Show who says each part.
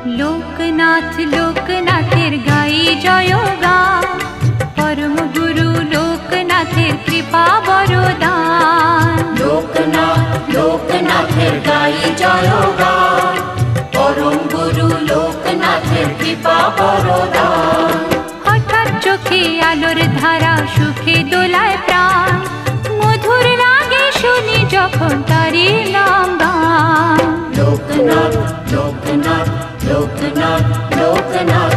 Speaker 1: লোকনাথ লোকনাথের গাই জয়গান, পরম গুরু লোকনাথের কৃপা বরদান।
Speaker 2: লোকনাথ লোকনাথের গাই জয়গান, পরম গুরু লোকনাথের কৃপা বরদান।
Speaker 1: হঠাৎ চোখে আলোর ধারা, সুখে দোলায় প্রাণ, মধুর লাগে শুনি যখন তারি নাম গান।
Speaker 2: লোকনাথ লোকনাথ লোকনাথ লোকনাথ